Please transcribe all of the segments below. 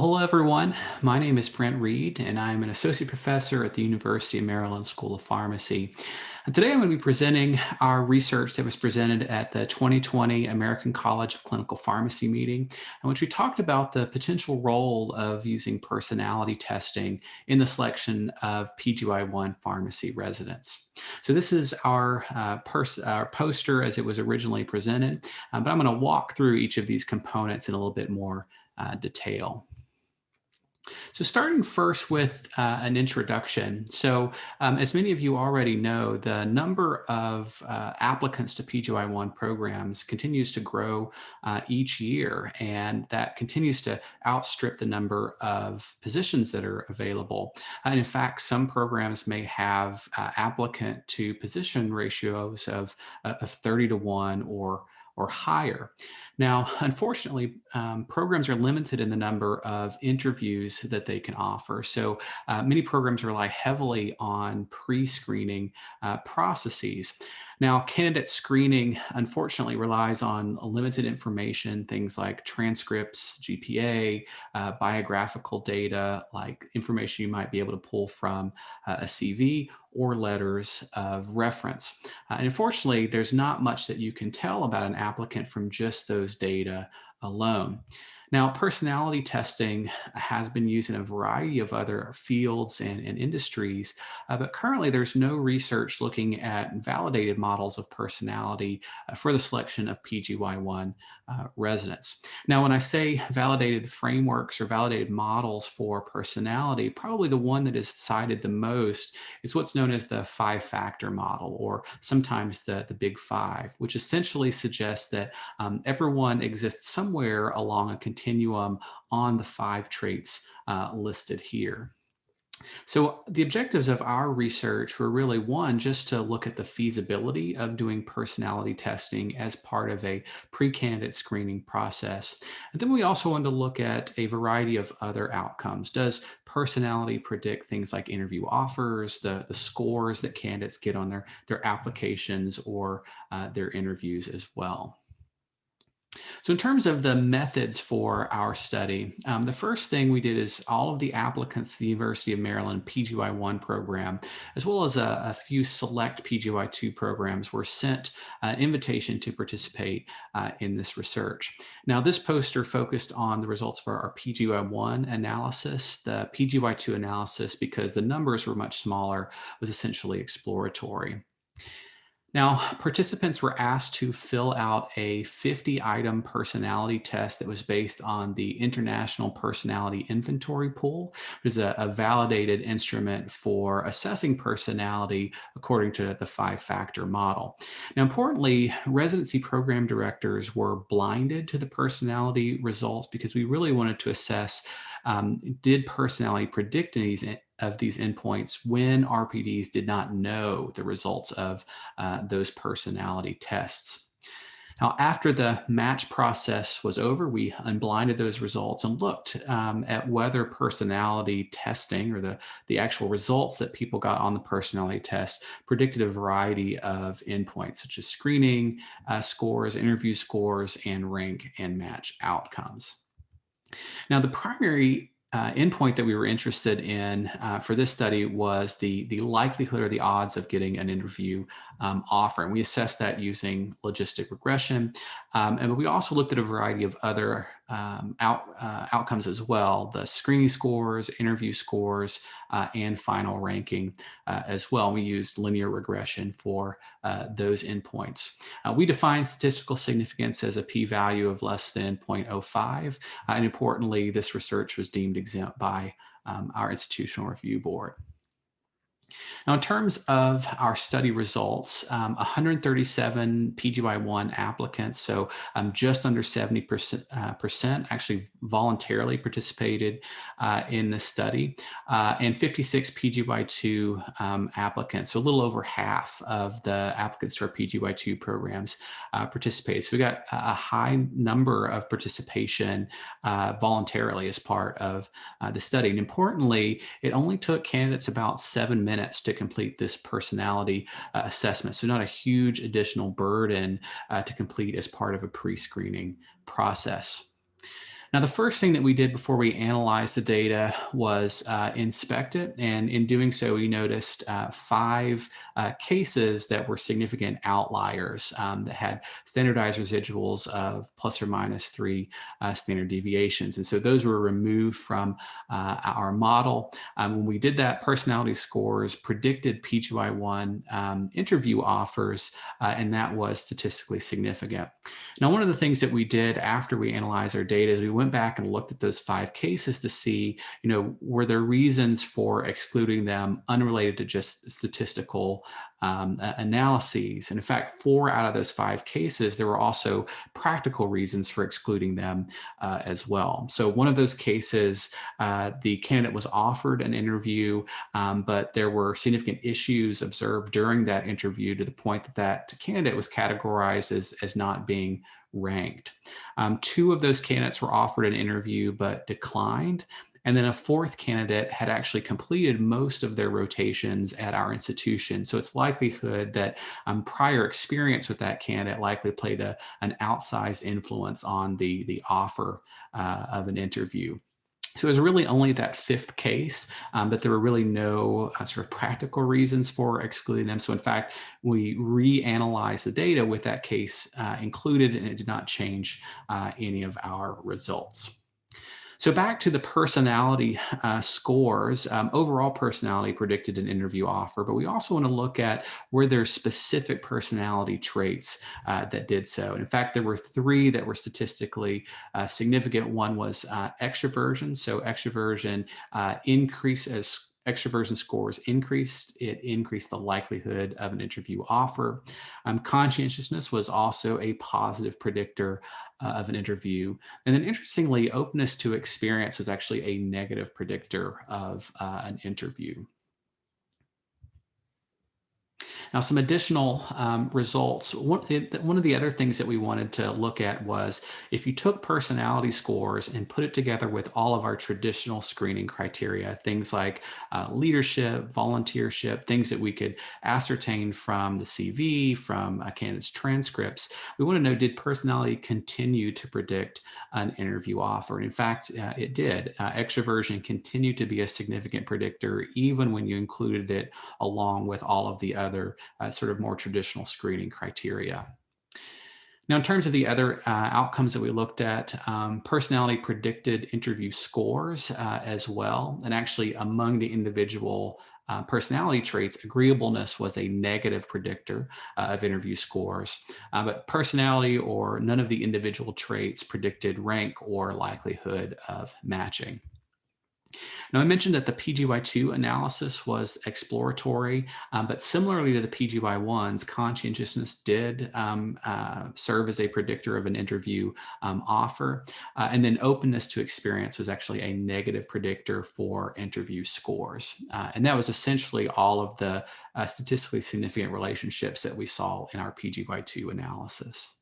Hello everyone. My name is Brent Reed, and I'm an associate professor at the University of Maryland School of Pharmacy. And today I'm going to be presenting our research that was presented at the 2020 American College of Clinical Pharmacy meeting, in which we talked about the potential role of using personality testing in the selection of PGY1 pharmacy residents. So this is our poster as it was originally presented, but I'm going to walk through each of these components in a little bit more detail. So starting first with an introduction. As many of you already know, the number of applicants to PGY1 programs continues to grow each year, and that continues to outstrip the number of positions that are available. And in fact, some programs may have applicant to position ratios of 30 to 1 or higher. Now, unfortunately, programs are limited in the number of interviews that they can offer. So many programs rely heavily on pre-screening processes. Now, candidate screening, unfortunately, relies on limited information, things like transcripts, GPA, biographical data, like information you might be able to pull from a CV or letters of reference. And unfortunately, there's not much that you can tell about an applicant from just those data alone. Now, personality testing has been used in a variety of other fields and industries, but currently there's no research looking at validated models of personality for the selection of PGY1 residents. Now, when I say validated frameworks or validated models for personality, probably the one that is cited the most is what's known as the five-factor model, or sometimes the Big Five, which essentially suggests that everyone exists somewhere along a continuum on the 5 traits listed here. So the objectives of our research were really, one, just to look at the feasibility of doing personality testing as part of a pre-candidate screening process. And then we also wanted to look at a variety of other outcomes. Does personality predict things like interview offers, the scores that candidates get on their applications or their interviews as well? So in terms of the methods for our study, the first thing we did is all of the applicants to the University of Maryland PGY1 program, as well as a few select PGY2 programs, were sent an invitation to participate in this research. Now, this poster focused on the results for our PGY1 analysis. The PGY2 analysis, because the numbers were much smaller, was essentially exploratory. Now, participants were asked to fill out a 50-item personality test that was based on the International Personality Inventory Pool, which is a validated instrument for assessing personality according to the five-factor model. Now, importantly, residency program directors were blinded to the personality results because we really wanted to assess, did personality predict these endpoints when RPDs did not know the results of those personality tests. Now, after the match process was over, we unblinded those results and looked at whether personality testing, or the actual results that people got on the personality test, predicted a variety of endpoints such as screening scores, interview scores, and rank and match outcomes. Now, the primary endpoint that we were interested in for this study was the likelihood or the odds of getting an interview offer. And we assessed that using logistic regression. And we also looked at a variety of other outcomes as well: the screening scores, interview scores, and final ranking as well. We used linear regression for those endpoints. We defined statistical significance as a p-value of less than 0.05. And importantly, this research was deemed exempt by our institutional review board. Now, in terms of our study results, 137 PGY1 applicants, so just under 70% actually voluntarily participated in this study, and 56 PGY2 applicants, so a little over half of the applicants to our PGY2 programs participated. So we got a high number of participation voluntarily as part of the study. And importantly, it only took candidates about 7 minutes to complete this personality assessment. So not a huge additional burden to complete as part of a pre-screening process. Now, the first thing that we did before we analyzed the data was inspect it. And in doing so, we noticed 5 cases that were significant outliers that had standardized residuals of ±3 standard deviations. And so those were removed from our model. When we did that, personality scores predicted PGY1 interview offers, and that was statistically significant. Now, one of the things that we did after we analyzed our data is we went back and looked at those 5 cases to see, were there reasons for excluding them unrelated to just statistical analyses. And in fact, 4 out of those 5 cases, there were also practical reasons for excluding them as well. So one of those cases, the candidate was offered an interview, but there were significant issues observed during that interview to the point that that candidate was categorized as not being ranked. 2 of those candidates were offered an interview but declined. And then a 4th candidate had actually completed most of their rotations at our institution. So it's likelihood that prior experience with that candidate likely played an outsized influence on the offer of an interview. So it was really only that 5th case, but there were really no sort of practical reasons for excluding them. So in fact, we reanalyzed the data with that case included, and it did not change any of our results. So back to the personality scores, overall personality predicted an interview offer, but we also want to look at were there specific personality traits that did so. And in fact, there were 3 that were statistically significant. One was extroversion. So extroversion increased as extroversion scores increased, it increased the likelihood of an interview offer. Conscientiousness was also a positive predictor of an interview. And then interestingly, openness to experience was actually a negative predictor of an interview. Now, some additional results. One of the other things that we wanted to look at was if you took personality scores and put it together with all of our traditional screening criteria, things like leadership, volunteership, things that we could ascertain from the CV, from a candidate's transcripts, we want to know, did personality continue to predict an interview offer? And in fact, it did. Extroversion continued to be a significant predictor, even when you included it along with all of the other sort of more traditional screening criteria. Now, in terms of the other outcomes that we looked at, personality predicted interview scores as well. And actually, among the individual personality traits, agreeableness was a negative predictor of interview scores. But personality or none of the individual traits predicted rank or likelihood of matching. Now, I mentioned that the PGY2 analysis was exploratory, but similarly to the PGY1s, conscientiousness did serve as a predictor of an interview offer. And then openness to experience was actually a negative predictor for interview scores. And that was essentially all of the statistically significant relationships that we saw in our PGY2 analysis.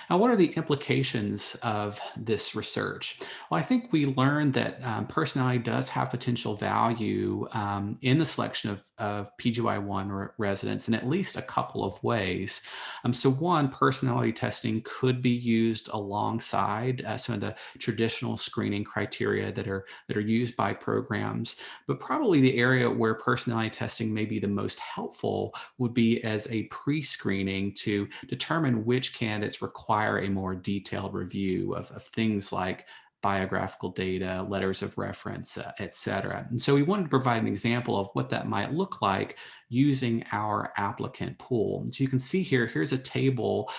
Now, what are the implications of this research? Well, I think we learned that personality does have potential value in the selection of PGY1 residents in at least a couple of ways. So one, personality testing could be used alongside some of the traditional screening criteria that are used by programs, but probably the area where personality testing may be the most helpful would be as a pre-screening to determine which candidates require a more detailed review of things like biographical data, letters of reference, et cetera. And so we wanted to provide an example of what that might look like using our applicant pool. So you can see here, here's a table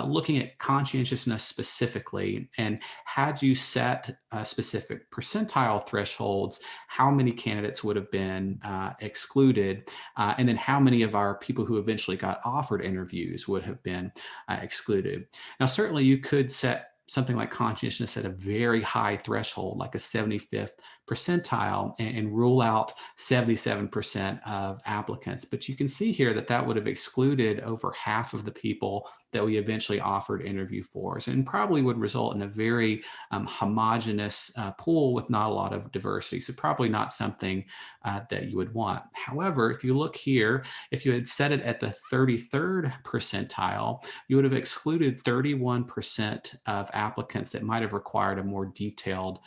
looking at conscientiousness specifically, and had you set specific percentile thresholds, how many candidates would have been excluded, and then how many of our people who eventually got offered interviews would have been excluded. Now, certainly you could set something like conscientiousness at a very high threshold, like a 75th percentile, and rule out 77% of applicants. But you can see here that that would have excluded over half of the people that we eventually offered interview for, and probably would result in a very homogenous pool with not a lot of diversity. So probably not something that you would want. However, if you look here, if you had set it at the 33rd percentile, you would have excluded 31% of applicants that might have required a more detailed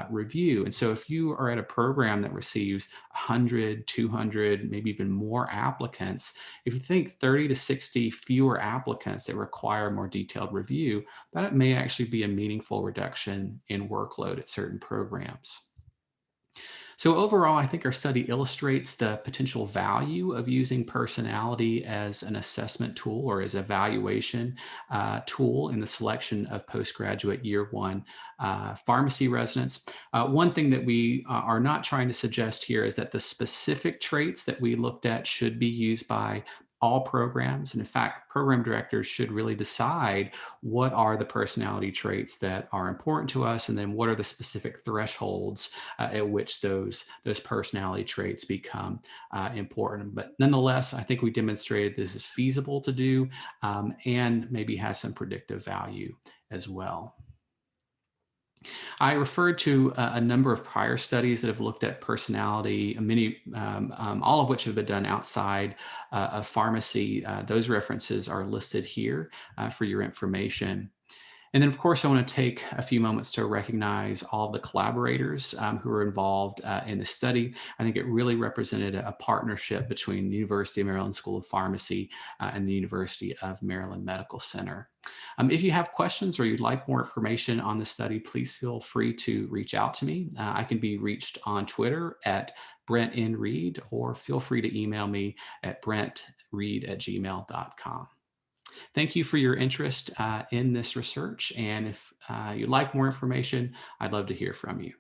review. And so if you are at a program that receives 100, 200, maybe even more applicants, if you think 30 to 60 fewer applicants that require more detailed review, that may actually be a meaningful reduction in workload at certain programs. So overall, I think our study illustrates the potential value of using personality as an assessment tool or as evaluation tool in the selection of postgraduate year one pharmacy residents. One thing that we are not trying to suggest here is that the specific traits that we looked at should be used by all programs. And in fact, program directors should really decide what are the personality traits that are important to us, and then what are the specific thresholds at which those personality traits become important. But nonetheless, I think we demonstrated this is feasible to do and maybe has some predictive value as well. I referred to a number of prior studies that have looked at personality, many, all of which have been done outside of pharmacy. Those references are listed here for your information. And then, of course, I want to take a few moments to recognize all of the collaborators who are involved in the study. I think it really represented a partnership between the University of Maryland School of Pharmacy and the University of Maryland Medical Center. If you have questions or you'd like more information on the study, please feel free to reach out to me. I can be reached on Twitter at Brent N. Reed, or feel free to email me at brentreed@gmail.com. Thank you for your interest in this research. And if you'd like more information, I'd love to hear from you.